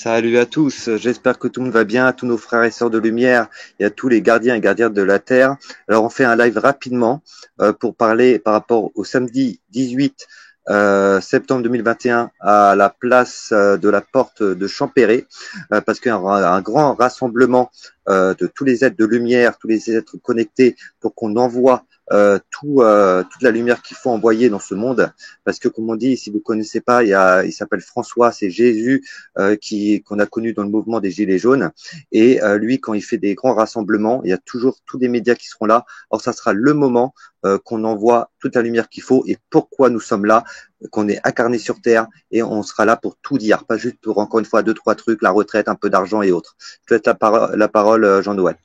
Salut à tous, j'espère que tout le monde va bien, à tous nos frères et sœurs de lumière et à tous les gardiens et gardiennes de la Terre. Alors on fait un live rapidement pour parler par rapport au samedi 18 septembre 2021 à la place de la porte de Champéret, parce qu'il y a un grand rassemblement de tous les êtres de lumière, tous les êtres connectés pour qu'on envoie toute la lumière qu'il faut envoyer dans ce monde. Parce que comme on dit, si vous connaissez pas, il s'appelle François, c'est Jésus qu'on a connu dans le mouvement des Gilets jaunes. Et lui, quand il fait des grands rassemblements, il y a toujours tous les médias qui seront là. Or, ça sera le moment qu'on envoie toute la lumière qu'il faut et pourquoi nous sommes là, qu'on est incarné sur Terre et on sera là pour tout dire, pas juste pour encore une fois deux, trois trucs, la retraite, un peu d'argent et autres. Je te laisse la parole Jean-Noël.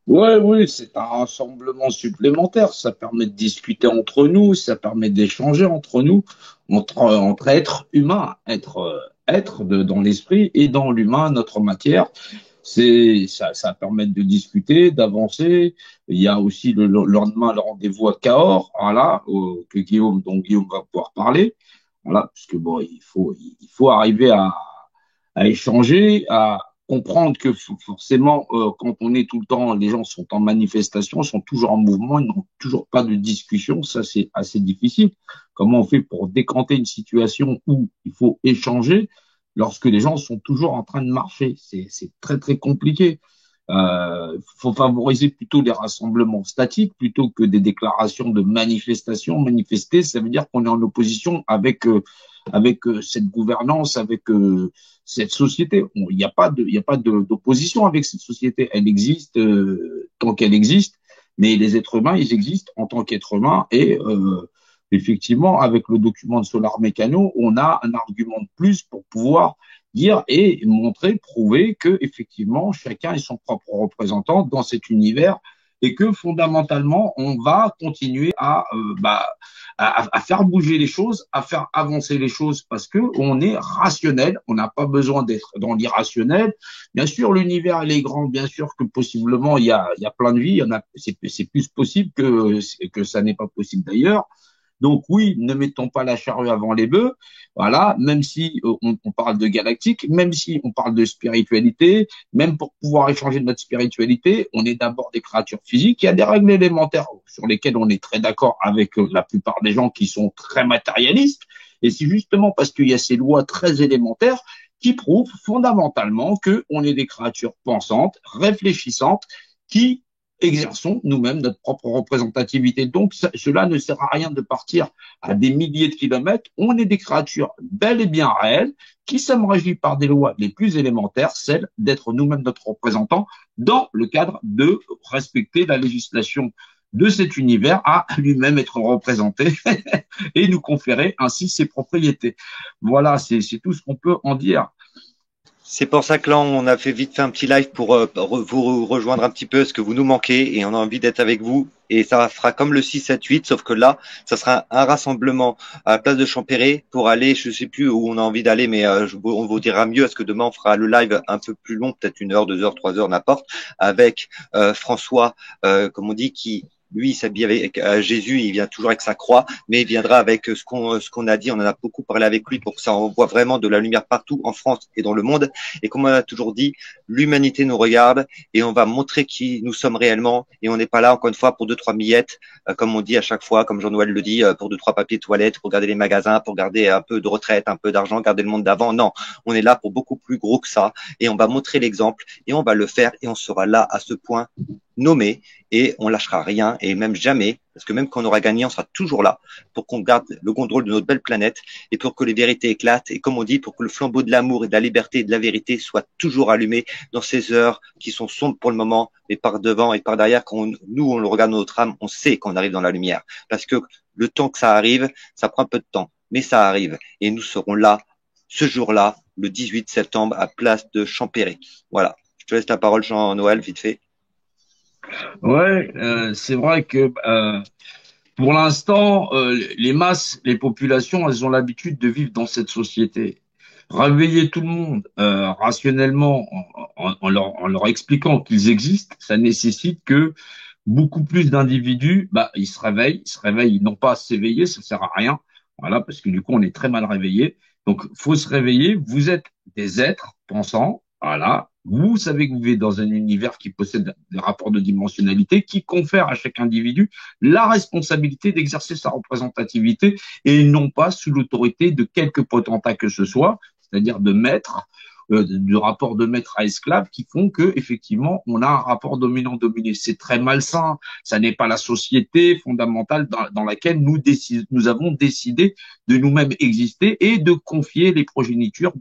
Ouais, oui, c'est un rassemblement supplémentaire. Ça permet de discuter entre nous, ça permet d'échanger entre nous, entre êtres humains, dans l'esprit et dans l'humain, notre matière. Ça permet de discuter, d'avancer. Il y a aussi le lendemain le rendez-vous à Cahors, voilà, dont Guillaume va pouvoir parler. Voilà, parce que bon, il faut arriver à échanger, à comprendre que forcément, quand on est tout le temps, les gens sont en manifestation, sont toujours en mouvement, ils n'ont toujours pas de discussion. Ça, c'est assez difficile. Comment on fait pour décanter une situation où il faut échanger lorsque les gens sont toujours en train de marcher? C'est très, très compliqué. Faut favoriser plutôt les rassemblements statiques plutôt que des déclarations de manifestation. Manifester, ça veut dire qu'on est en opposition avec cette gouvernance, avec cette société. Il n'y a pas d'opposition avec cette société. Elle existe tant qu'elle existe, mais les êtres humains, ils existent en tant qu'êtres humains et effectivement, avec le document de Solar Mécano, on a un argument de plus pour pouvoir dire et montrer, prouver que effectivement chacun est son propre représentant dans cet univers et que fondamentalement on va continuer à faire bouger les choses, à faire avancer les choses parce que on est rationnel, on n'a pas besoin d'être dans l'irrationnel. Bien sûr, l'univers il est grand, bien sûr que possiblement il y a plein de vies, c'est plus possible que ça n'est pas possible d'ailleurs. Donc oui, ne mettons pas la charrue avant les bœufs. Voilà, même si on parle de galactique, même si on parle de spiritualité, même pour pouvoir échanger de notre spiritualité, on est d'abord des créatures physiques. Il y a des règles élémentaires sur lesquelles on est très d'accord avec la plupart des gens qui sont très matérialistes. Et c'est justement parce qu'il y a ces lois très élémentaires qui prouvent fondamentalement que on est des créatures pensantes, réfléchissantes, qui exerçons nous-mêmes notre propre représentativité. Donc, cela ne sert à rien de partir à des milliers de kilomètres. On est des créatures bel et bien réelles qui sommes régies par des lois les plus élémentaires, celles d'être nous-mêmes notre représentant dans le cadre de respecter la législation de cet univers à lui-même être représenté et nous conférer ainsi ses propriétés. Voilà, c'est tout ce qu'on peut en dire. C'est pour ça que là, on a vite fait un petit live pour vous rejoindre un petit peu, parce que vous nous manquez et on a envie d'être avec vous. Et ça fera comme le 6, 7, 8, sauf que là, ça sera un rassemblement à la place de Champéret pour aller, je sais plus où on a envie d'aller, mais on vous dira mieux, parce que demain, on fera le live un peu plus long, peut-être 1 heure, 2 heures, 3 heures, n'importe, avec François, comme on dit, qui lui, il s'habille avec Jésus, il vient toujours avec sa croix, mais il viendra avec ce qu'on a dit. On en a beaucoup parlé avec lui pour que ça envoie vraiment de la lumière partout en France et dans le monde. Et comme on a toujours dit, l'humanité nous regarde et on va montrer qui nous sommes réellement. Et on n'est pas là, encore une fois, pour 2, 3 miettes, comme on dit à chaque fois, comme Jean-Noël le dit, pour 2, 3 papiers toilettes, pour garder les magasins, pour garder un peu de retraite, un peu d'argent, garder le monde d'avant. Non, on est là pour beaucoup plus gros que ça. Et on va montrer l'exemple et on va le faire et on sera là à ce point nommé et on lâchera rien et même jamais, parce que même quand on aura gagné, on sera toujours là pour qu'on garde le contrôle de notre belle planète et pour que les vérités éclatent et comme on dit, pour que le flambeau de l'amour et de la liberté et de la vérité soit toujours allumé dans ces heures qui sont sombres pour le moment, mais par devant et par derrière, quand nous, on le regarde dans notre âme, on sait qu'on arrive dans la lumière parce que le temps que ça arrive, ça prend un peu de temps, mais ça arrive et nous serons là ce jour-là, le 18 septembre, à place de Champéret. Voilà. Je te laisse la parole, Jean-Noël, vite fait. Ouais, c'est vrai que pour l'instant, les masses, les populations, elles ont l'habitude de vivre dans cette société. Réveiller tout le monde rationnellement en leur expliquant qu'ils existent, ça nécessite que beaucoup plus d'individus, ils se réveillent, non pas à s'éveiller, ça sert à rien, voilà, parce que du coup on est très mal réveillé. Donc, faut se réveiller. Vous êtes des êtres pensants. Voilà. Vous savez que vous vivez dans un univers qui possède des rapports de dimensionnalité qui confèrent à chaque individu la responsabilité d'exercer sa représentativité et non pas sous l'autorité de quelque potentat que ce soit, c'est-à-dire de maître, du rapport de maître à esclave qui font que effectivement on a un rapport dominant-dominé. C'est très malsain. Ça n'est pas la société fondamentale dans laquelle nous avons décidé de nous-mêmes exister et de confier les progénitures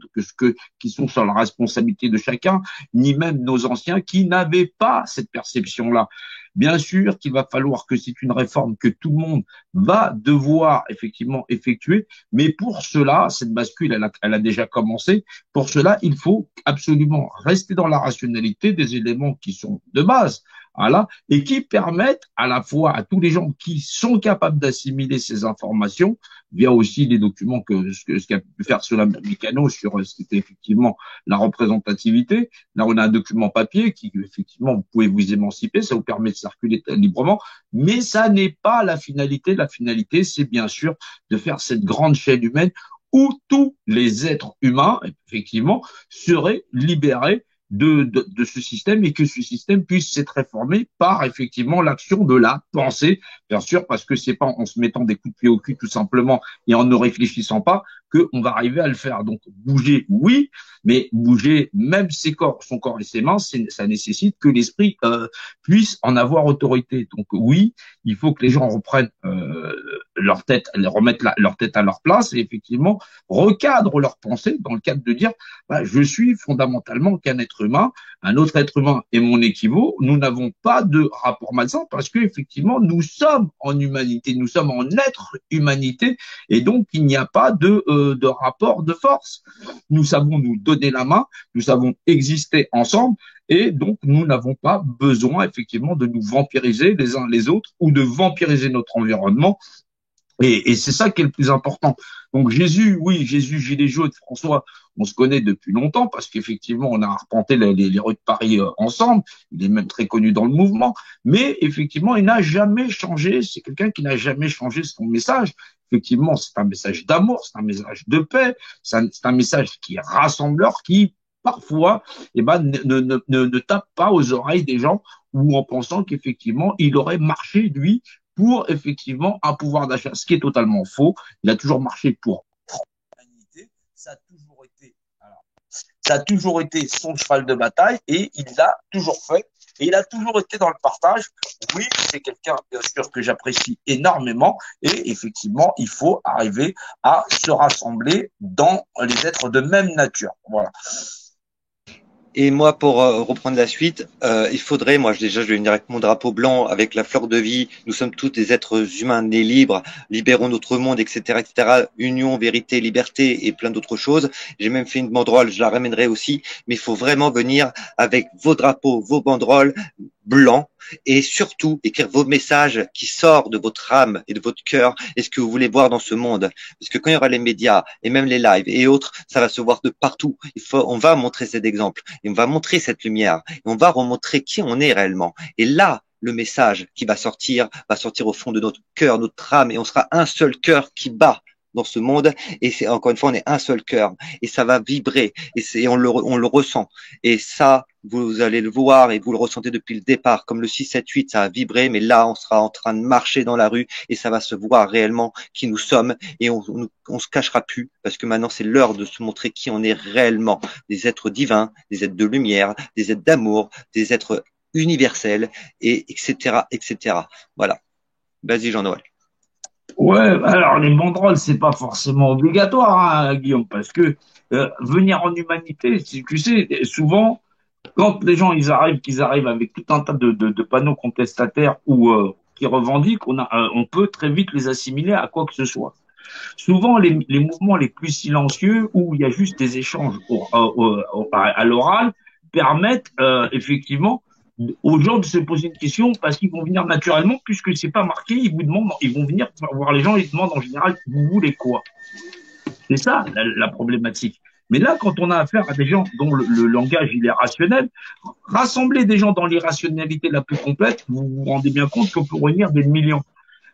qui sont sur la responsabilité de chacun, ni même nos anciens qui n'avaient pas cette perception-là. Bien sûr qu'il va falloir que c'est une réforme que tout le monde va devoir effectivement effectuer, mais pour cela, cette bascule, elle a déjà commencé. Pour cela, il faut absolument rester dans la rationalité des éléments qui sont de base, voilà, et qui permettent à la fois à tous les gens qui sont capables d'assimiler ces informations, via aussi les documents ce qu'a pu faire cela Mécano sur c'était effectivement la représentativité. Là, on a un document papier qui, effectivement, vous pouvez vous émanciper, ça vous permet de circuler librement, mais ça n'est pas la finalité. La finalité, c'est bien sûr de faire cette grande chaîne humaine où tous les êtres humains, effectivement, seraient libérés de ce système et que ce système puisse s'être réformé par effectivement l'action de la pensée, bien sûr, parce que c'est pas en se mettant des coups de pied au cul tout simplement et en ne réfléchissant pas qu'on va arriver à le faire. Donc bouger, oui, mais bouger même son corps et ses mains, ça nécessite que l'esprit puisse en avoir autorité. Donc oui, il faut que les gens reprennent leur tête, remettent leur tête à leur place et effectivement recadrent leur pensée dans le cadre de dire bah, je suis fondamentalement qu'un être humain, un autre être humain est mon équivalent, nous n'avons pas de rapport malsain parce que effectivement nous sommes en humanité, nous sommes en être humanité et donc il n'y a pas de rapport de force. Nous savons nous donner la main, nous savons exister ensemble et donc nous n'avons pas besoin effectivement de nous vampiriser les uns les autres ou de vampiriser notre environnement. Et c'est ça qui est le plus important. Donc Jésus, oui, Jésus, Gilet jaune, François, on se connaît depuis longtemps parce qu'effectivement, on a arpenté les rues de Paris ensemble. Il est même très connu dans le mouvement. Mais effectivement, il n'a jamais changé. C'est quelqu'un qui n'a jamais changé son message. Effectivement, c'est un message d'amour, c'est un message de paix, c'est un message qui est rassembleur, qui parfois ne tape pas aux oreilles des gens ou en pensant qu'effectivement, il aurait marché, lui, pour effectivement un pouvoir d'achat, ce qui est totalement faux. Il a toujours marché pour l'humanité. Ça a toujours été son cheval de bataille et il l'a toujours fait. Et il a toujours été dans le partage. Oui, c'est quelqu'un, bien sûr, que j'apprécie énormément. Et effectivement, il faut arriver à se rassembler dans les êtres de même nature. Voilà. Et moi, pour reprendre la suite, il faudrait, moi déjà, je vais venir avec mon drapeau blanc, avec la fleur de vie. Nous sommes tous des êtres humains nés libres, libérons notre monde, etc., etc. Union, vérité, liberté et plein d'autres choses. J'ai même fait une banderole, je la ramènerai aussi. Mais il faut vraiment venir avec vos drapeaux, vos banderoles blancs et surtout écrire vos messages qui sortent de votre âme et de votre cœur et ce que vous voulez voir dans ce monde. Parce que quand il y aura les médias et même les lives et autres, ça va se voir de partout. On va montrer cet exemple et on va montrer cette lumière et on va remontrer qui on est réellement. Et là, le message qui va sortir au fond de notre cœur, notre âme et on sera un seul cœur qui bat dans ce monde et c'est encore une fois on est un seul cœur et ça va vibrer et on le ressent et ça vous allez le voir et vous le ressentez depuis le départ comme le 6-7-8 ça a vibré mais là on sera en train de marcher dans la rue et ça va se voir réellement qui nous sommes et on se cachera plus parce que maintenant c'est l'heure de se montrer qui on est réellement, des êtres divins, des êtres de lumière, des êtres d'amour, des êtres universels et etc. Voilà, vas-y Jean-Noël. Ouais, alors les banderoles, c'est pas forcément obligatoire, hein, Guillaume, parce que venir en humanité, tu sais, souvent, quand les gens qu'ils arrivent avec tout un tas de panneaux contestataires ou qui revendiquent, on peut très vite les assimiler à quoi que ce soit. Souvent, les mouvements les plus silencieux, où il y a juste des échanges à l'oral, permettent effectivement aux gens de se poser une question parce qu'ils vont venir naturellement, puisque c'est pas marqué, ils vont venir voir les gens, ils demandent en général, vous voulez quoi? C'est ça la problématique. Mais là, quand on a affaire à des gens dont le langage il est rationnel, rassembler des gens dans l'irrationalité la plus complète, vous vous rendez bien compte qu'on peut réunir des millions.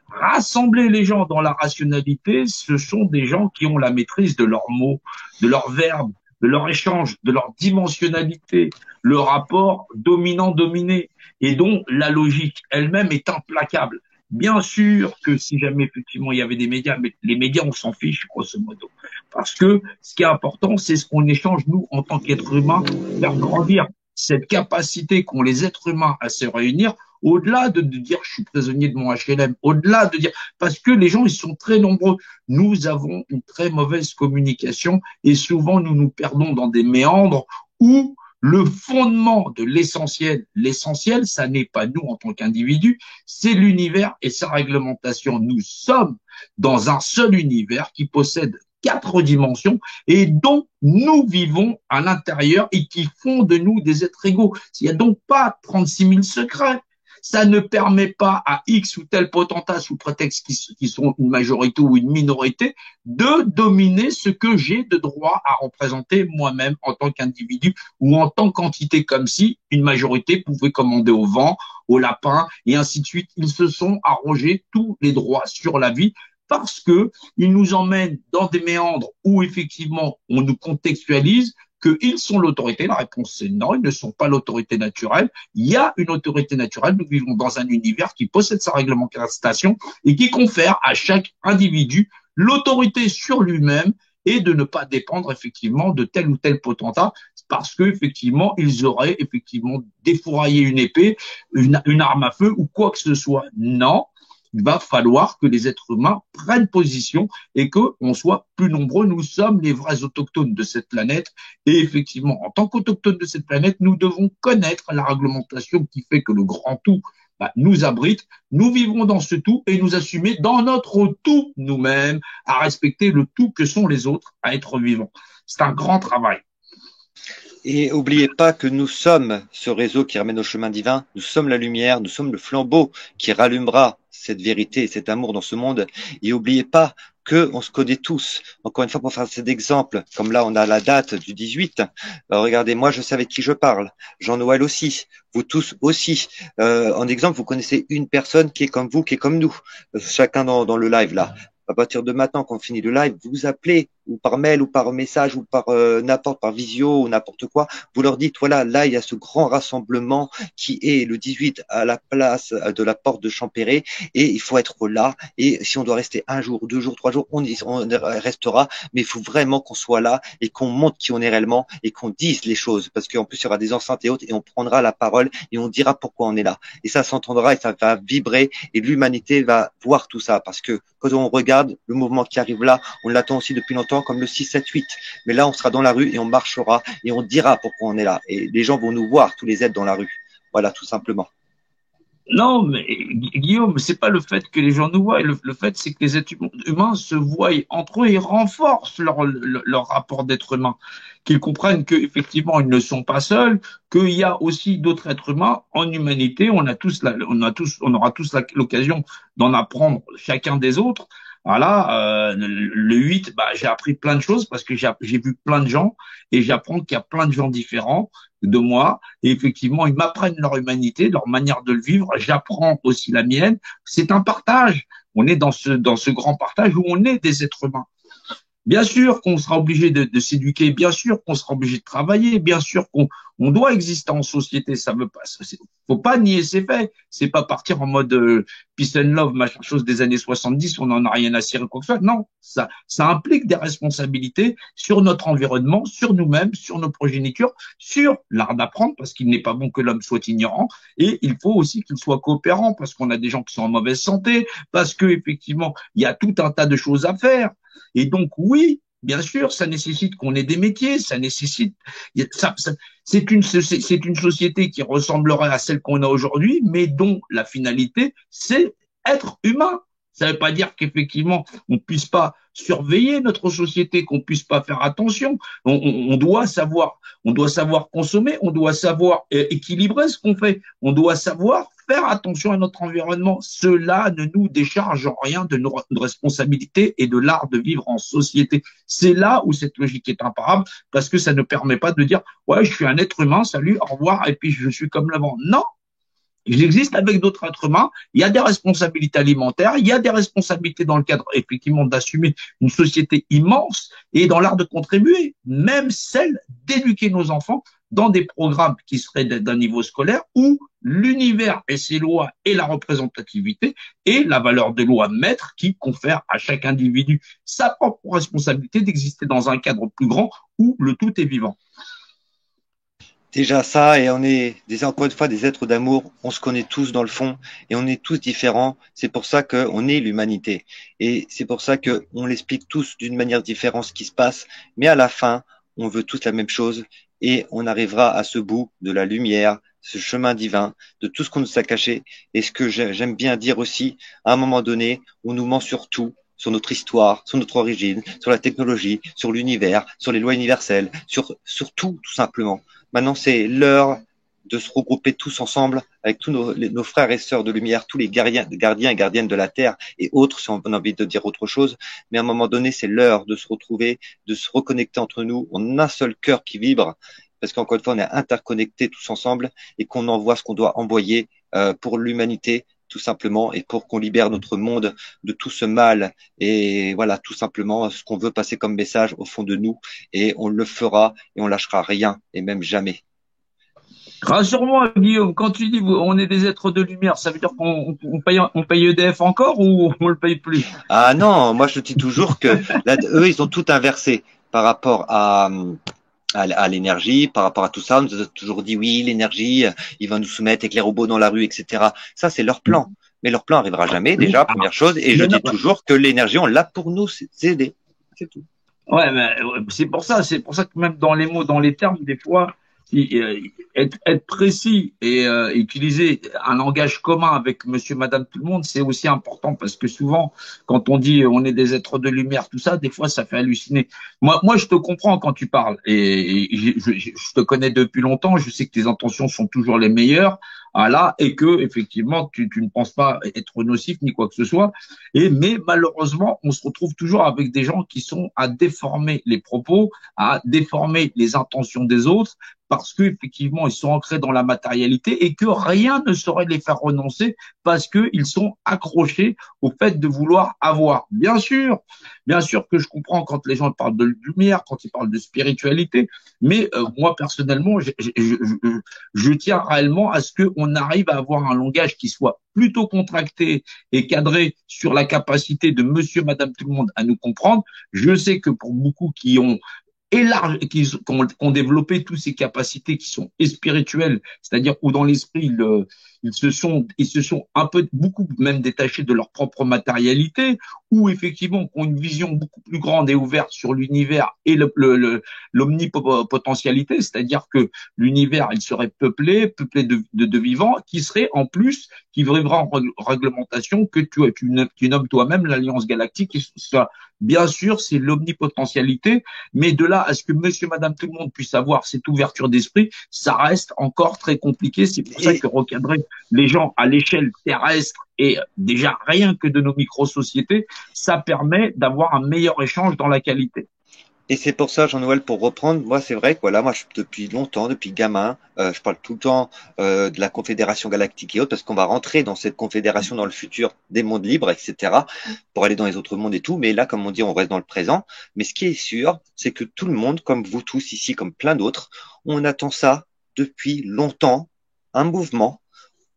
Rassembler les gens dans la rationalité, ce sont des gens qui ont la maîtrise de leurs mots, de leurs verbes, de leur échange, de leur dimensionnalité, le rapport dominant-dominé, et dont la logique elle-même est implacable. Bien sûr que si jamais effectivement il y avait des médias, mais les médias on s'en fiche grosso modo, parce que ce qui est important, c'est ce qu'on échange nous en tant qu'êtres humains, faire grandir cette capacité qu'ont les êtres humains à se réunir, au-delà de dire je suis prisonnier de mon HLM, au-delà de dire parce que les gens ils sont très nombreux, nous avons une très mauvaise communication et souvent nous nous perdons dans des méandres où le fondement de l'essentiel, ça n'est pas nous en tant qu'individus, c'est l'univers et sa réglementation. Nous sommes dans un seul univers qui possède 4 dimensions et dont nous vivons à l'intérieur et qui font de nous des êtres égaux. Il n'y a donc pas 36 000 secrets. Ça ne permet pas à X ou tel potentat, sous prétexte qu'ils sont une majorité ou une minorité, de dominer ce que j'ai de droit à représenter moi-même en tant qu'individu ou en tant qu'entité, comme si une majorité pouvait commander au vent, au lapin, et ainsi de suite. Ils se sont arrogés tous les droits sur la vie parce que ils nous emmènent dans des méandres où effectivement on nous contextualise qu'ils sont l'autorité. La réponse c'est non, ils ne sont pas l'autorité naturelle. Il y a une autorité naturelle. Nous vivons dans un univers qui possède sa réglementation et qui confère à chaque individu l'autorité sur lui-même et de ne pas dépendre effectivement de tel ou tel potentat parce que effectivement ils auraient effectivement défouraillé une épée, une arme à feu ou quoi que ce soit. Non, il va falloir que les êtres humains prennent position et qu'on soit plus nombreux. Nous sommes les vrais autochtones de cette planète et effectivement, en tant qu'autochtones de cette planète, nous devons connaître la réglementation qui fait que le grand tout nous abrite. Nous vivons dans ce tout et nous assumer dans notre tout nous-mêmes à respecter le tout que sont les autres, à être vivants. C'est un grand travail. Et n'oubliez pas que nous sommes ce réseau qui ramène au chemin divin, nous sommes la lumière, nous sommes le flambeau qui rallumera cette vérité et cet amour dans ce monde. Et n'oubliez pas qu'on se connaît tous. Encore une fois, pour faire cet exemple, comme là on a la date du 18, regardez, moi je sais avec qui je parle, Jean-Noël aussi, vous tous aussi. En exemple, vous connaissez une personne qui est comme vous, qui est comme nous, chacun dans le live là. À partir de maintenant, quand on finit le live, vous appelez ou par mail ou par message ou par n'importe par visio ou n'importe quoi, vous leur dites voilà, là il y a ce grand rassemblement qui est le 18 à la place de la porte de Champéret et il faut être là et si on doit rester 1 jour, 2 jours, 3 jours, on restera, mais il faut vraiment qu'on soit là et qu'on montre qui on est réellement et qu'on dise les choses parce qu'en plus il y aura des enceintes et autres et on prendra la parole et on dira pourquoi on est là et ça s'entendra et ça va vibrer et l'humanité va voir tout ça parce que quand on regarde le mouvement qui arrive là, on l'attend aussi depuis longtemps comme le 6, 7, 8. Mais là, on sera dans la rue et on marchera et on dira pourquoi on est là. Et les gens vont nous voir, tous les êtres dans la rue. Voilà, tout simplement. Non, mais Guillaume, c'est pas le fait que les gens nous voient. Le fait, c'est que les êtres humains se voient entre eux et renforcent leur rapport d'être humain. Qu'ils comprennent qu'effectivement, ils ne sont pas seuls, qu'il y a aussi d'autres êtres humains en humanité. On aura tous l'occasion d'en apprendre chacun des autres. Voilà, le 8, j'ai appris plein de choses parce que j'ai vu plein de gens et j'apprends qu'il y a plein de gens différents de moi. Et effectivement, ils m'apprennent leur humanité, leur manière de le vivre. J'apprends aussi la mienne. C'est un partage. On est dans ce grand partage où on est des êtres humains. Bien sûr qu'on sera obligé de s'éduquer, bien sûr qu'on sera obligé de travailler, bien sûr qu'on doit exister en société. Ça veut pas, faut pas nier ses faits. C'est pas partir en mode peace and love, machin chose des années 70, on n'en a rien à cirer quoi que ce soit. Non, ça implique des responsabilités sur notre environnement, sur nous-mêmes, sur nos progénitures, sur l'art d'apprendre, parce qu'il n'est pas bon que l'homme soit ignorant, et il faut aussi qu'il soit coopérant, parce qu'on a des gens qui sont en mauvaise santé, parce que effectivement, il y a tout un tas de choses à faire. Et donc, oui, bien sûr, ça nécessite qu'on ait des métiers, ça nécessite, c'est une société qui ressemblerait à celle qu'on a aujourd'hui, mais dont la finalité, c'est être humain. Ça ne veut pas dire qu'effectivement, on ne puisse pas surveiller notre société, qu'on ne puisse pas faire attention. On doit savoir consommer, on doit savoir équilibrer ce qu'on fait, on doit savoir faire attention à notre environnement. Cela ne nous décharge en rien de nos responsabilités et de l'art de vivre en société. C'est là où cette logique est imparable, parce que ça ne permet pas de dire « ouais, je suis un être humain, salut, au revoir, et puis je suis comme l'avant ». Non, Ils existent avec d'autres êtres humains. Il y a des responsabilités alimentaires, il y a des responsabilités dans le cadre, effectivement, d'assumer une société immense et dans l'art de contribuer, même celle d'éduquer nos enfants dans des programmes qui seraient d'un niveau scolaire où l'univers et ses lois et la représentativité et la valeur des lois maîtres qui confèrent à chaque individu sa propre responsabilité d'exister dans un cadre plus grand où le tout est vivant. Déjà ça, et on est encore une fois des êtres d'amour, on se connaît tous dans le fond, et on est tous différents, c'est pour ça qu'on est l'humanité. Et c'est pour ça qu'on l'explique tous d'une manière différente ce qui se passe, mais à la fin, on veut tous la même chose, et on arrivera à ce bout de la lumière, ce chemin divin, de tout ce qu'on nous a caché. Et ce que j'aime bien dire aussi, à un moment donné, on nous ment sur tout, sur notre histoire, sur notre origine, sur la technologie, sur l'univers, sur les lois universelles, sur tout, tout simplement. Maintenant, c'est l'heure de se regrouper tous ensemble avec tous nos frères et sœurs de lumière, tous les gardiens et gardiennes de la Terre et autres, si on a envie de dire autre chose. Mais à un moment donné, c'est l'heure de se retrouver, de se reconnecter entre nous en un seul cœur qui vibre, parce qu'encore une fois, on est interconnectés tous ensemble et qu'on envoie ce qu'on doit envoyer pour l'humanité, tout simplement, et pour qu'on libère notre monde de tout ce mal. Et voilà, tout simplement, ce qu'on veut passer comme message au fond de nous, et on le fera, et on lâchera rien, et même jamais. Rassure-moi, Guillaume, quand tu dis on est des êtres de lumière, ça veut dire qu'on paye EDF encore ou on le paye plus? Ah non, moi je dis toujours que là, eux, ils ont tout inversé par rapport à l'énergie, par rapport à tout ça. On nous a toujours dit oui, l'énergie, il va nous soumettre avec les robots dans la rue, etc. Ça, c'est leur plan. Mais leur plan arrivera jamais, déjà, première chose. Et je dis toujours que l'énergie, on l'a pour nous aider. C'est tout. Ouais, mais c'est pour ça que même dans les mots, dans les termes, des fois, être précis et utiliser un langage commun avec monsieur, madame, tout le monde, c'est aussi important parce que souvent, quand on dit on est des êtres de lumière, tout ça, des fois, ça fait halluciner. Moi, je te comprends quand tu parles je te connais depuis longtemps, je sais que tes intentions sont toujours les meilleures, voilà, et que effectivement, tu ne penses pas être nocif ni quoi que ce soit. Mais malheureusement, on se retrouve toujours avec des gens qui sont à déformer les propos, à déformer les intentions des autres parce qu'effectivement, ils sont ancrés dans la matérialité et que rien ne saurait les faire renoncer parce qu'ils sont accrochés au fait de vouloir avoir. Bien sûr que je comprends quand les gens parlent de lumière, quand ils parlent de spiritualité, mais moi, personnellement, je tiens réellement à ce qu'on arrive à avoir un langage qui soit plutôt contracté et cadré sur la capacité de monsieur, madame, tout le monde à nous comprendre. Je sais que pour beaucoup qui ont qui ont développé toutes ces capacités qui sont spirituelles, c'est-à-dire où dans l'esprit ils se sont un peu beaucoup même détachés de leur propre matérialité, ou effectivement ont une vision beaucoup plus grande et ouverte sur l'univers et l'omnipotentialité, c'est-à-dire que l'univers il serait peuplé de vivants qui seraient en plus qui vivra en réglementation que tu nommes toi-même l'Alliance Galactique. Et ça, bien sûr, c'est l'omnipotentialité, mais de là à ce que monsieur, madame, tout le monde puisse avoir cette ouverture d'esprit, ça reste encore très compliqué. C'est pour ça que recadrer les gens à l'échelle terrestre et déjà rien que de nos micro-sociétés, ça permet d'avoir un meilleur échange dans la qualité. Et c'est pour ça, Jean-Noël, pour reprendre, moi c'est vrai que voilà, moi depuis longtemps, depuis gamin, je parle tout le temps de la Confédération Galactique et autres, parce qu'on va rentrer dans cette confédération dans le futur des mondes libres, etc., pour aller dans les autres mondes et tout. Mais là, comme on dit, on reste dans le présent. Mais ce qui est sûr, c'est que tout le monde, comme vous tous ici, comme plein d'autres, on attend ça depuis longtemps, un mouvement,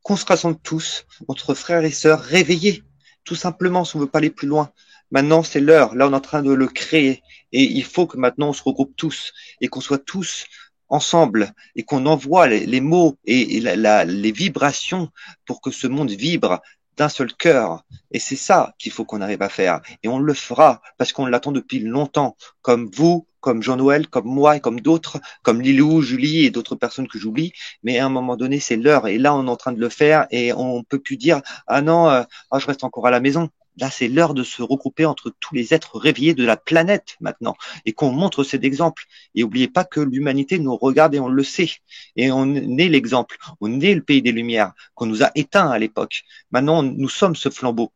qu'on se rassemble tous, entre frères et sœurs, réveillés, tout simplement, si on veut pas aller plus loin. Maintenant, c'est l'heure. Là, on est en train de le créer. Et il faut que maintenant, on se regroupe tous et qu'on soit tous ensemble et qu'on envoie les mots et les vibrations pour que ce monde vibre d'un seul cœur. Et c'est ça qu'il faut qu'on arrive à faire. Et on le fera parce qu'on l'attend depuis longtemps, comme vous, comme Jean-Noël, comme moi et comme d'autres, comme Lilou, Julie et d'autres personnes que j'oublie. Mais à un moment donné, c'est l'heure. Et là, on est en train de le faire et on peut plus dire, ah non, je reste encore à la maison. Là, c'est l'heure de se regrouper entre tous les êtres réveillés de la planète maintenant et qu'on montre cet exemple. Et n'oubliez pas que l'humanité nous regarde et on le sait. Et on est l'exemple. On est le pays des Lumières qu'on nous a éteints à l'époque. Maintenant, nous sommes ce flambeau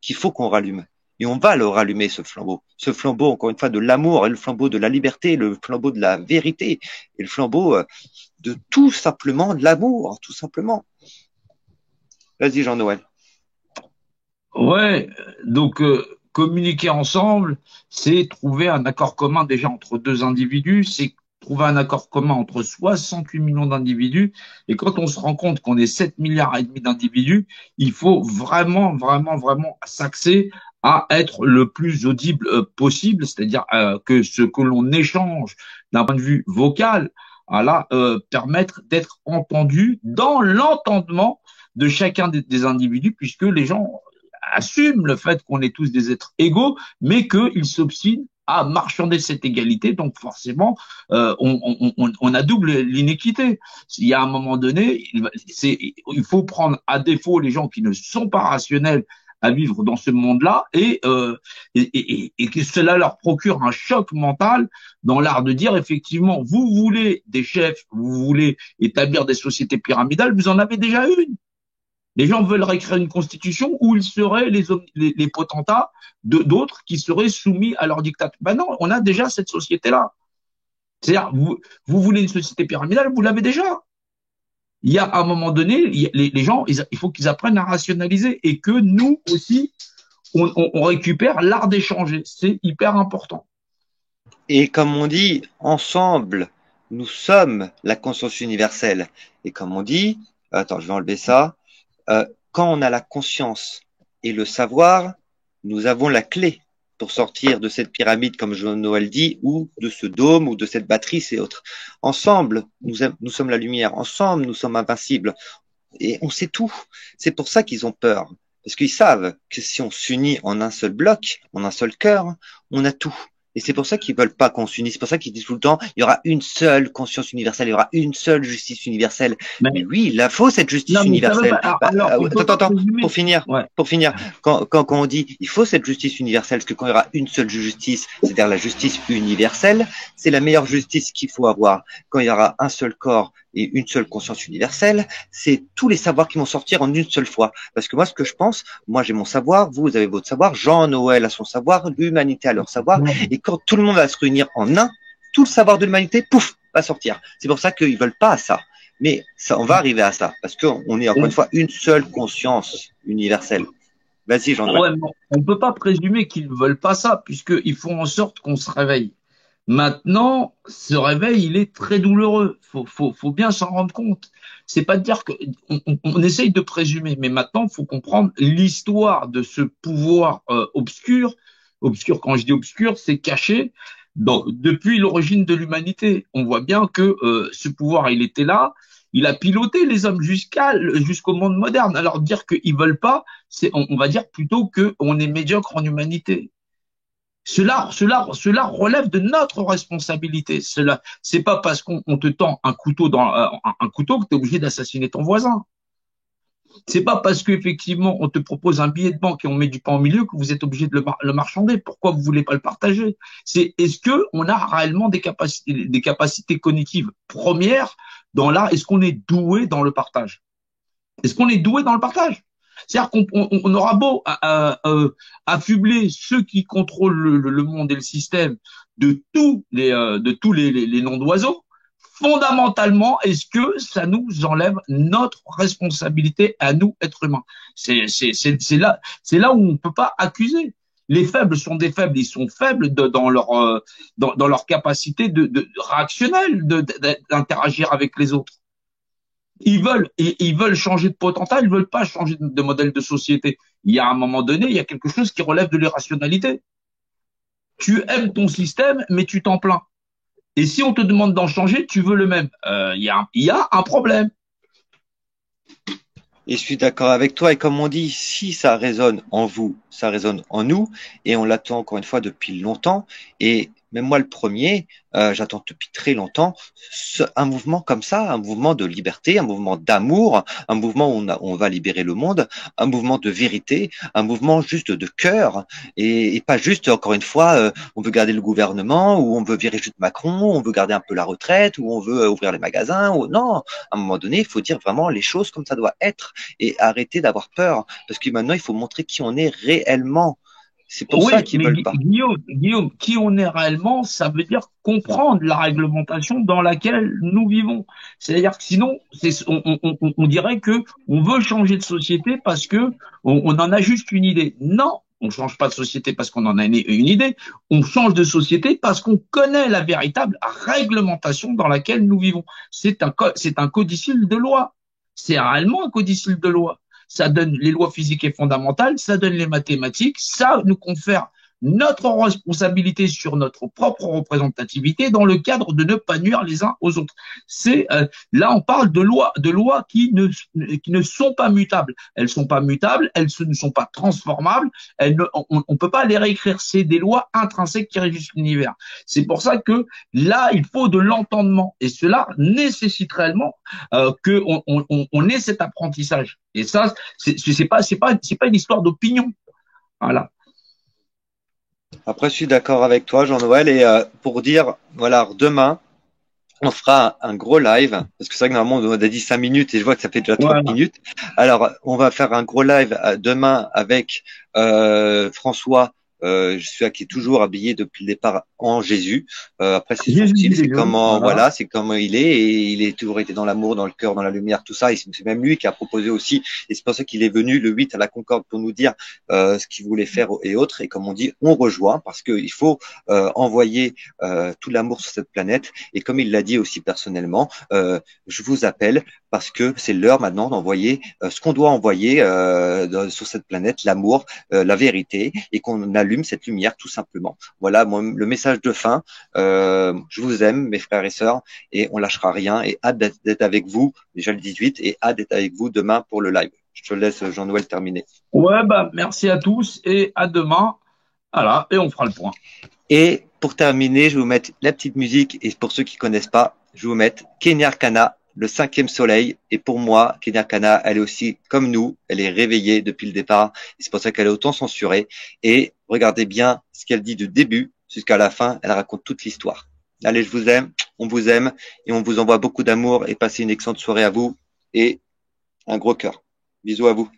qu'il faut qu'on rallume. Et on va le rallumer, ce flambeau. Ce flambeau, encore une fois, de l'amour et le flambeau de la liberté, le flambeau de la vérité et le flambeau de tout simplement de l'amour, tout simplement. Vas-y, Jean-Noël. Ouais, donc communiquer ensemble, c'est trouver un accord commun déjà entre deux individus, c'est trouver un accord commun entre 68 millions d'individus. Et quand on se rend compte qu'on est 7 milliards et demi d'individus, il faut vraiment, vraiment, vraiment s'axer à être le plus audible possible, c'est-à-dire que ce que l'on échange d'un point de vue vocal, permettre d'être entendu dans l'entendement de chacun des individus, puisque les gens assume le fait qu'on est tous des êtres égaux, mais qu'ils s'obstinent à marchander cette égalité. Donc forcément, on adouble l'inéquité. Il y a un moment donné, il faut prendre à défaut les gens qui ne sont pas rationnels à vivre dans ce monde-là et que cela leur procure un choc mental dans l'art de dire effectivement, vous voulez des chefs, vous voulez établir des sociétés pyramidales, vous en avez déjà une. Les gens veulent réécrire une constitution où ils seraient les potentats d'autres qui seraient soumis à leur diktat. Ben non, on a déjà cette société-là. C'est-à-dire, vous voulez une société pyramidale, vous l'avez déjà. Il y a un moment donné, les gens, il faut qu'ils apprennent à rationaliser et que nous aussi, on récupère l'art d'échanger. C'est hyper important. Et comme on dit, ensemble, nous sommes la conscience universelle. Et comme on dit, attends, je vais enlever ça. Quand on a la conscience et le savoir, nous avons la clé pour sortir de cette pyramide, comme Jean-Noël dit, ou de ce dôme, ou de cette batterie, et autres. Ensemble, nous sommes la lumière. Ensemble, nous sommes invincibles. Et on sait tout. C'est pour ça qu'ils ont peur. Parce qu'ils savent que si on s'unit en un seul bloc, en un seul cœur, on a tout. Et c'est pour ça qu'ils veulent pas qu'on s'unisse. C'est pour ça qu'ils disent tout le temps, il y aura une seule conscience universelle, il y aura une seule justice universelle. Mais Mais, oui, il la faut cette justice non, mais ça veut pas. universelle. Alors, on peut pas Attends, présumer. Ouais. pour finir, quand on dit il faut cette justice universelle, parce que quand il y aura une seule justice, c'est-à-dire la justice universelle, c'est la meilleure justice qu'il faut avoir. Quand il y aura un seul corps et une seule conscience universelle, c'est tous les savoirs qui vont sortir en une seule fois. Parce que moi, ce que je pense, moi j'ai mon savoir, vous avez votre savoir, Jean-Noël a son savoir, l'humanité a leur savoir, et quand tout le monde va se réunir en un, tout le savoir de l'humanité, pouf, va sortir. C'est pour ça qu'ils veulent pas ça. Mais ça, on va arriver à ça, parce qu'on est encore une fois une seule conscience universelle. Vas-y, Jean-Noël. Ouais, bon, on ne peut pas présumer qu'ils ne veulent pas ça, puisqu'ils font en sorte qu'on se réveille. Maintenant, ce réveil, il est très douloureux. Faut bien s'en rendre compte. C'est pas de dire que on essaye de présumer, mais maintenant, il faut comprendre l'histoire de ce pouvoir obscur. Obscur, quand je dis obscur, c'est caché. Donc, depuis l'origine de l'humanité, on voit bien que ce pouvoir, il était là. Il a piloté les hommes jusqu'au monde moderne. Alors dire qu'ils veulent pas, on va dire plutôt qu'on est médiocre en humanité. Cela relève de notre responsabilité. C'est pas parce qu'on te tend un couteau un couteau que tu es obligé d'assassiner ton voisin. C'est pas parce qu'effectivement on te propose un billet de banque et on met du pain au milieu que vous êtes obligé de le marchander. Pourquoi vous voulez pas le partager? Est-ce que on a réellement des capacités cognitives premières dans l'art? Est-ce qu'on est doué dans le partage? Est-ce qu'on est doué dans le partage? C'est-à-dire qu'on aura beau affubler ceux qui contrôlent le monde et le système de tous les noms d'oiseaux. Fondamentalement, est-ce que ça nous enlève notre responsabilité à nous, êtres humains? C'est là où on ne peut pas accuser. Les faibles sont des faibles, ils sont faibles dans leur capacité de réactionnelle, d'interagir avec les autres. Ils veulent changer de potentat, ils veulent pas changer de modèle de société. Il y a un moment donné, il y a quelque chose qui relève de l'irrationalité. Tu aimes ton système, mais tu t'en plains. Et si on te demande d'en changer, tu veux le même. Il y a un problème. Et je suis d'accord avec toi. Et comme on dit, si ça résonne en vous, ça résonne en nous. Et on l'attend encore une fois depuis longtemps. Et même moi, le premier, j'attends depuis très longtemps un mouvement comme ça, un mouvement de liberté, un mouvement d'amour, un mouvement où on va libérer le monde, un mouvement de vérité, un mouvement juste de cœur. Et pas juste, encore une fois, on veut garder le gouvernement, ou on veut virer juste Macron, on veut garder un peu la retraite, ou on veut ouvrir les magasins. Ou... Non, à un moment donné, il faut dire vraiment les choses comme ça doit être et arrêter d'avoir peur. Parce que maintenant, il faut montrer qui on est réellement. C'est pour Oui, ça qu'ils mais veulent pas. Guillaume, qui on est réellement, ça veut dire comprendre la réglementation dans laquelle nous vivons. C'est-à-dire que sinon, on dirait que on veut changer de société parce que on en a juste une idée. Non, on change pas de société parce qu'on en a une idée. On change de société parce qu'on connaît la véritable réglementation dans laquelle nous vivons. C'est un codicile de loi. C'est réellement un codicile de loi. Ça donne les lois physiques et fondamentales, ça donne les mathématiques, ça nous confère notre responsabilité sur notre propre représentativité dans le cadre de ne pas nuire les uns aux autres. Là on parle de lois qui ne sont pas mutables. Elles sont pas mutables, elles ne sont pas transformables, on peut pas les réécrire. C'est des lois intrinsèques qui régissent l'univers. C'est pour ça que là il faut de l'entendement et cela nécessite réellement que on ait cet apprentissage. Et ça c'est pas une histoire d'opinion. Voilà. Après, je suis d'accord avec toi, Jean-Noël, et pour dire, voilà, demain, on fera un gros live, parce que c'est vrai que normalement, on a dit 5 minutes, et je vois que ça fait déjà 30 Voilà. minutes. Alors, on va faire un gros live demain avec François, celui qui est toujours habillé depuis le départ en Jésus. Après, c'est son Jésus style, c'est dit, comment, voilà. voilà, c'est comment il est, et il est toujours été dans l'amour, dans le cœur, dans la lumière, tout ça. Et c'est même lui qui a proposé aussi, et c'est pour ça qu'il est venu le 8 à la Concorde pour nous dire ce qu'il voulait faire et autres. Et comme on dit, on rejoint, parce qu'il faut envoyer tout l'amour sur cette planète. Et comme il l'a dit aussi personnellement, je vous appelle parce que c'est l'heure maintenant d'envoyer ce qu'on doit envoyer sur cette planète, l'amour, la vérité, et qu'on allume cette lumière tout simplement. Voilà le message de fin. Je vous aime, mes frères et sœurs, et on lâchera rien. Et hâte d'être avec vous déjà le 18 et hâte d'être avec vous demain pour le live. Je te laisse, Jean-Noël, terminer. Ouais, bah, merci à tous et à demain. Voilà, et on fera le point. Et pour terminer, je vais vous mettre la petite musique. Et pour ceux qui connaissent pas, je vais vous mettre Kenny Arcana, le 5e soleil. Et pour moi, Kenny Arcana, elle est aussi comme nous. Elle est réveillée depuis le départ. Et c'est pour ça qu'elle est autant censurée. Et regardez bien ce qu'elle dit du début jusqu'à la fin. Elle raconte toute l'histoire. Allez, je vous aime. On vous aime. Et on vous envoie beaucoup d'amour. Et passez une excellente soirée à vous. Et un gros cœur. Bisous à vous.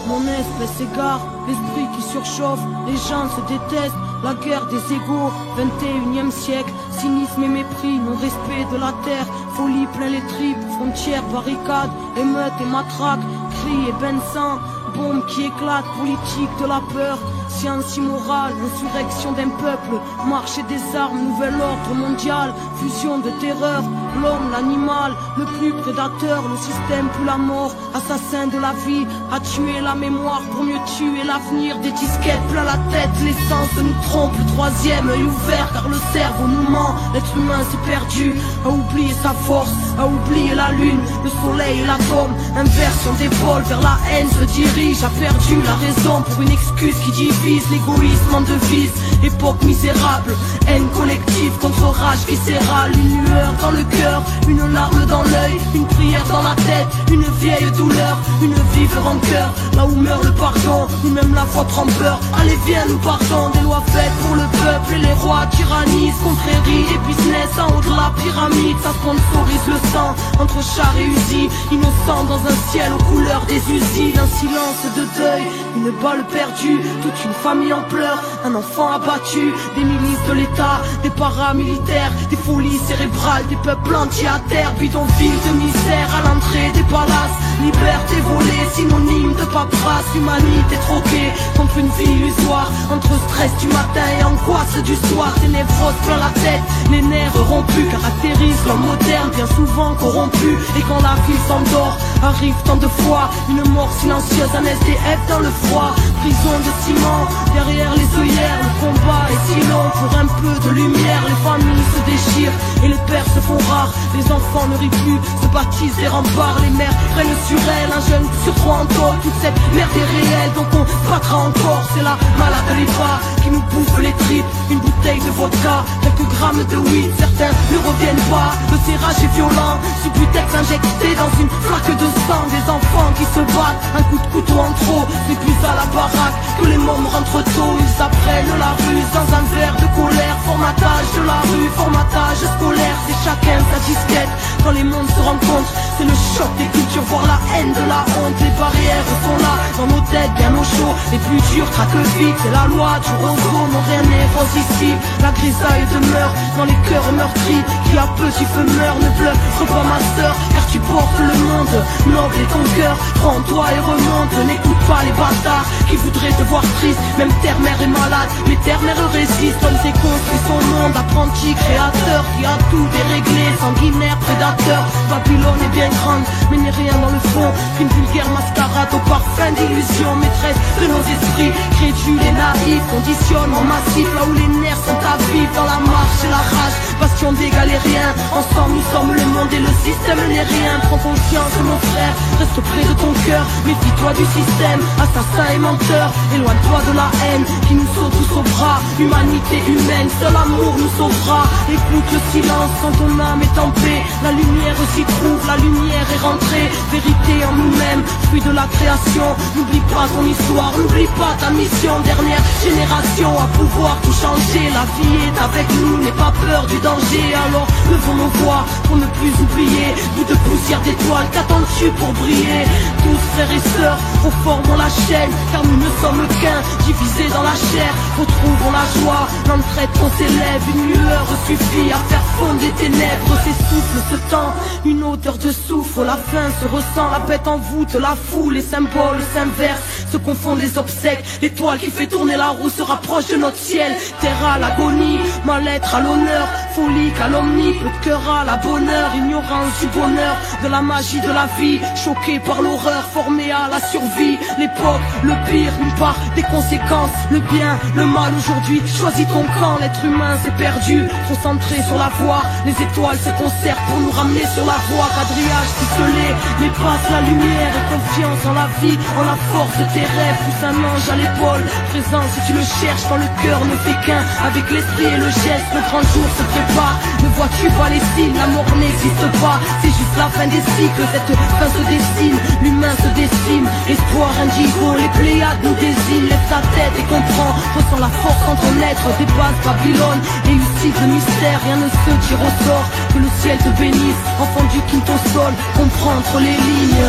Mon espèce s'égare, l'esprit qui surchauffe, les gens se détestent, la guerre des égaux, 21e siècle, cynisme et mépris, non-respect de la terre, folie plein les tripes, frontières, barricades, émeutes et matraques, cris et bains de sang, bombes qui éclatent, politique de la peur, science immorale, insurrection d'un peuple, marché des armes, nouvel ordre mondial, fusion de terreur, l'homme, l'animal, le plus prédateur, le système plus la mort, assassin de la vie, a tué la mémoire pour mieux tuer l'avenir, des disquettes plein la tête, l'essence nous trompe, le troisième œil ouvert car le cerveau nous ment, l'être humain s'est perdu, a oublié sa force, a oublié la lune, le soleil et l'atome, inversion des pôles, vers la haine se dirige, a perdu la raison pour une excuse qui divise, l'égoïsme en devise, époque misérable, haine collective contre rage viscérale, une lueur dans le cœur, une larme dans l'œil, une prière dans la tête, une vieille douleur, une vive rancœur, là où meurt le pardon, ou même la foi prend peur, allez viens nous partons, des lois faites pour le peuple et les rois tyrannisent, confréries et business en haut de la pyramide, ça sponsorise le sang, entre chars et usines, innocents dans un ciel aux couleurs des usines, un silence de deuil, une balle perdue, toute une famille en pleurs, un enfant abattu, des milices de l'État, des paramilitaires, des folies cérébrales, des peuples entiers à terre, bidonville de misère à l'entrée des palaces, liberté volée, synonyme de paperasse, humanité troquée contre une vie illusoire, entre stress du matin et angoisse du soir, des névroses plein la tête, les nerfs rompus caractérisent l'homme moderne, bien souvent corrompu, et quand la vie s'endort, arrive tant de fois, une mort silencieuse, un SDF dans le froid, prison de ciment, derrière les œillères, le combat est si long, pour un peu de lumière, les familles se déchirent, et les pères se font rares. Les enfants ne rient plus, se baptisent des remparts. Les mères prennent sur elles, un jeune sur trois en tôle. Toute cette merde est réelle, donc on se battra encore. C'est la malade de l'État qui nous bouffe les tripes. Une bouteille de vodka, quelques grammes de weed. Certains ne reviennent pas, le serrage est violent. Subutex injecté dans une flaque de sang. Des enfants qui se battent, un coup de couteau en trop. C'est plus à la baraque que les mômes rentrent tôt. Ils apprennent la ruse dans un verre de colère. Formatage de la rue, formatage scolaire. C'est chacun sa disquette. Quand les mondes se rencontrent, c'est le choc des cultures, voir la haine de la honte. Les barrières sont là, dans nos têtes, bien au chaud. Les plus durs traquent vite, c'est la loi du roseau. Non, rien n'est rose ici. La grisaille demeure dans les cœurs meurtris. Qui à petit feu meurt, ne pleure pas ma sœur, car tu portes le monde. Noble est ton cœur, prends-toi et remonte. N'écoute pas les bâtards qui voudraient te voir triste. Même terre-mère est malade, mais terre-mère résiste. Homme s'est construit son monde, apprenti créateur qui a tout déréglé, sanguinaire, prédateur. Babylone est bien grande, mais n'est rien dans le fond qu'une vulgaire mascarade au parfum d'illusion. Maîtresse de nos esprits, crédules et naïfs, conditionnement massif. Là où les nerfs sont à vivre, dans la marche et la rage, bastion d'égal et rien. Ensemble nous sommes le monde et le système n'est rien. Prends conscience mon frère, reste près de ton cœur. Méfie-toi du système, assassin et menteur. Éloigne-toi de la haine qui nous saute tous au bras. Humanité humaine, seul amour nous sauvera. Écoute le silence quand ton âme est en paix. La lumière s'y trouve, la lumière est rentrée. Vérité en nous-mêmes, fruit de la création. N'oublie pas ton histoire, n'oublie pas ta mission. Dernière génération à pouvoir tout changer. La vie est avec nous, n'aie pas peur du danger. Alors levons nos voix pour ne plus oublier. Bout de poussière d'étoiles, qu'attends-tu pour briller? Tous frères et sœurs, reformons la chaîne. Car nous ne sommes qu'un, divisés dans la chair. Retrouvons la joie, l'entraide qu'on s'élève. Une lueur suffit à faire fondre les ténèbres. S'essouffle ce temps, une odeur de soufre. La faim se ressent, la bête en voûte. La foule, les symboles s'inversent, se confondent les obsèques. L'étoile qui fait tourner la roue se rapproche de notre ciel. Terre à l'agonie, mal-être à l'honneur. Folie, calomnie, peu de cœur à la bonheur. Ignorance du bonheur, de la magie de la vie. Choqué par l'horreur, formé à la survie. L'époque, le pire, nous part des conséquences. Le bien, le mal aujourd'hui, choisis ton camp. L'être humain s'est perdu, trop centré sur la voie. Les étoiles se concertent pour nous ramener sur la voie. Quadrillage ficelé, mais passe la lumière et confiance en la vie, en la force de tes rêves. Pousse un ange à l'épaule, présent si tu le cherches quand le cœur ne fait qu'un. Avec l'esprit et le geste, le grand jour se prépare. Ne vois-tu pas les signes, la mort n'existe pas. C'est juste la fin des cycles, cette fin se dessine. L'humain se décime, espoir indigo. Les Pléiades nous désignent, lève ta tête et comprends. Ressens la force entre naître, dépasse Babylone. Et ici le mystère, rien ne se tire au sort. Que le ciel te bénisse, enfant du quinto sol. Comprends entre les lignes,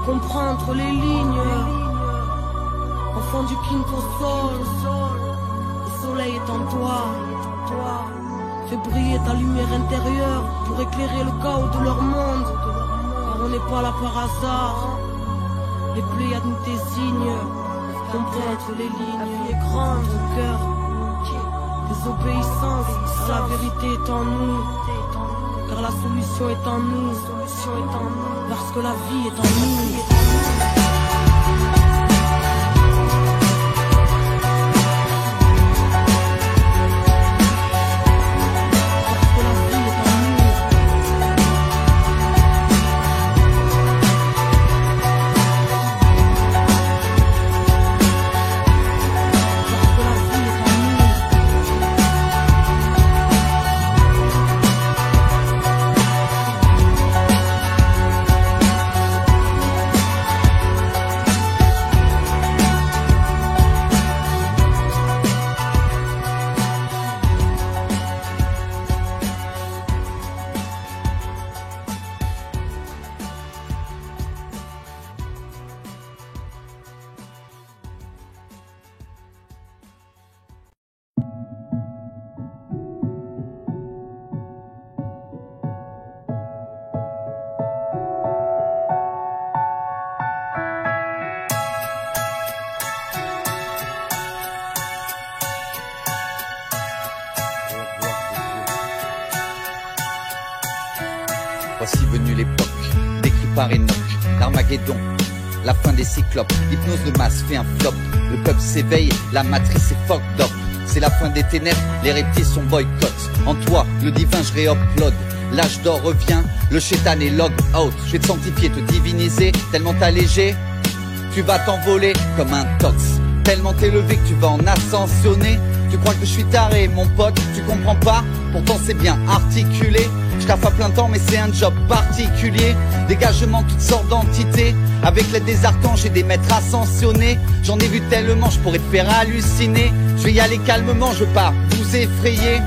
comprends entre les lignes. Enfant du quinto sol, le soleil est en toi. Fais briller ta lumière intérieure pour éclairer le chaos de leur monde. Car on n'est pas là par hasard. Les Pléiades nous désignent. Comprends entre les lignes. La vie est grande, ton cœur. Désobéissance, la vérité est en nous. Car la solution est en nous. Parce que la vie est en nous. Voici venue l'époque, décrite par Enoch, l'Armageddon, la fin des cyclopes, l'hypnose de masse fait un flop, le peuple s'éveille, la matrice est fucked up. c'est la fin des ténèbres, les reptiles sont boycott. En toi, le divin je réupload. L'âge d'or revient, le chétan est log out. Je vais te sanctifier, te diviniser, tellement t'alléger, tu vas t'envoler comme un tox. Tellement t'élevé que tu vas en ascensionner. Tu crois que je suis taré, mon pote, tu comprends pas? Pourtant c'est bien articulé. Je taffe à plein temps mais c'est un job particulier. Dégagement toutes sortes d'entités. Avec l'aide des archanges et des maîtres ascensionnés. J'en ai vu tellement, je pourrais te faire halluciner. Je vais y aller calmement, je veux pas vous effrayer.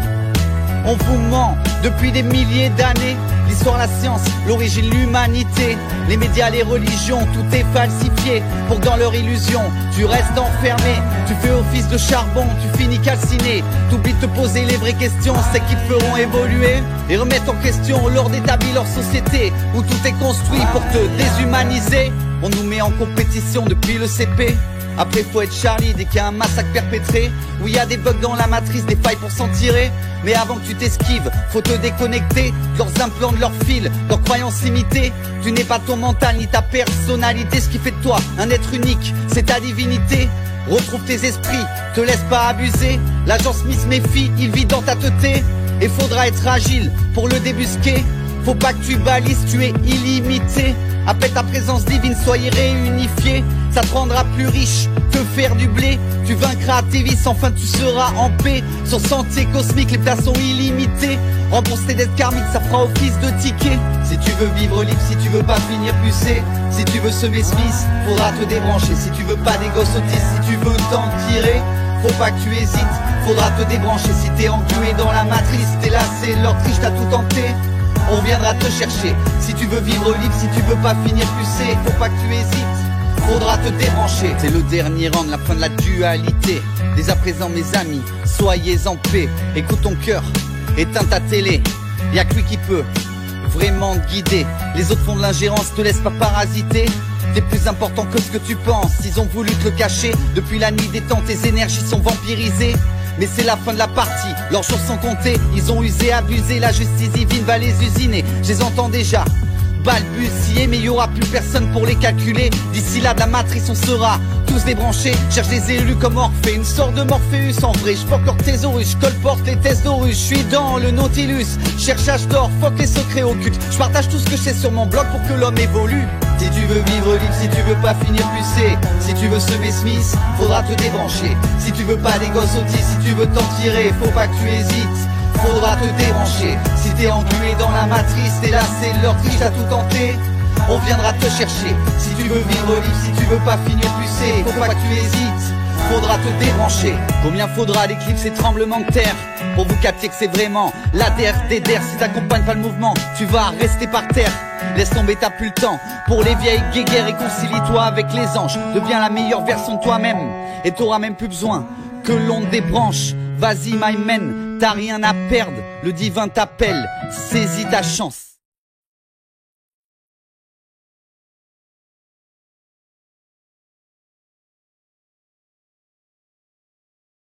On vous ment depuis des milliers d'années. L'histoire, la science, l'origine, l'humanité. Les médias, les religions, tout est falsifié. Pour que dans leur illusion, tu restes enfermé. Tu fais office de charbon, tu finis calciné. T'oublies de te poser les vraies questions, c'est qui te feront évoluer et remettre en question l'ordre établi, leur société, où tout est construit pour te déshumaniser. On nous met en compétition depuis le CP. Après faut être Charlie dès qu'il y a un massacre perpétré. Où il y a des bugs dans la matrice, des failles pour s'en tirer. Mais avant que tu t'esquives, faut te déconnecter de leurs implants, de leurs fils, leurs croyances limitées. Tu n'es pas ton mental ni ta personnalité. Ce qui fait de toi un être unique, c'est ta divinité. Retrouve tes esprits, te laisse pas abuser. L'agent Smith méfie, il vit dans ta teuté. Et faudra être agile pour le débusquer. Faut pas que tu balises, tu es illimité. Appelle ta présence divine, soyez réunifiés. Ça te rendra plus riche que faire du blé. Tu vaincras tes vices, enfin tu seras en paix. Sur sentier cosmique, les places sont illimitées. Rembourse tes dettes karmiques, ça fera office de ticket. Si tu veux vivre libre, si tu veux pas finir pucé. Si tu veux semer Smith, faudra te débrancher. Si tu veux pas des gosses autistes, si tu veux t'en tirer, faut pas que tu hésites, faudra te débrancher. Si t'es englué dans la matrice, t'es lassé, leur triche, t'as tout tenté, on viendra te chercher. Si tu veux vivre libre, si tu veux pas finir pucé, faut pas que tu hésites, faudra te débrancher. C'est le dernier rang, la fin de la dualité. Dès à présent mes amis, soyez en paix. Écoute ton cœur, éteins ta télé. Y'a que lui qui peut vraiment te guider. Les autres font de l'ingérence, te laisse pas parasiter. T'es plus important que ce que tu penses. Ils ont voulu te le cacher. Depuis la nuit des temps, tes énergies sont vampirisées. Mais c'est la fin de la partie, leurs jours sont comptés. Ils ont usé, abusé, la justice divine va les usiner. Je les entends déjà balbutier, mais il y aura plus personne pour les calculer. D'ici là de la matrice on sera tous débranchés. Cherche des élus comme Orphée, une sorte de Morpheus en vrai. Je fuck leur thésaurus, je colporte les thèses d'Horus. Je suis dans le Nautilus, cherchage d'or, fuck les secrets occultes. Je partage tout ce que je sais sur mon blog pour que l'homme évolue. Si tu veux vivre libre, si tu veux pas finir pucé, si tu veux semer Smith, faudra te débrancher. Si tu veux pas des gosses autistes, si tu veux t'en tirer, faut pas que tu hésites, faudra te débrancher. Si t'es englué dans la matrice, t'es lassé, leur triche, t'as tout tenté, on viendra te chercher. Si tu veux vivre libre, si tu veux pas finir pucé, faut pas que tu hésites, faudra te débrancher. Combien faudra d'éclipses et tremblements de terre pour vous capter que c'est vraiment la der des der. Si t'accompagnes pas le mouvement, tu vas rester par terre. Laisse tomber, t'as plus le temps pour les vieilles guéguerres. Réconcilie-toi avec les anges, deviens la meilleure version de toi-même. Et t'auras même plus besoin que l'on te débranche. Vas-y my man, t'as rien à perdre, le divin t'appelle, saisis ta chance.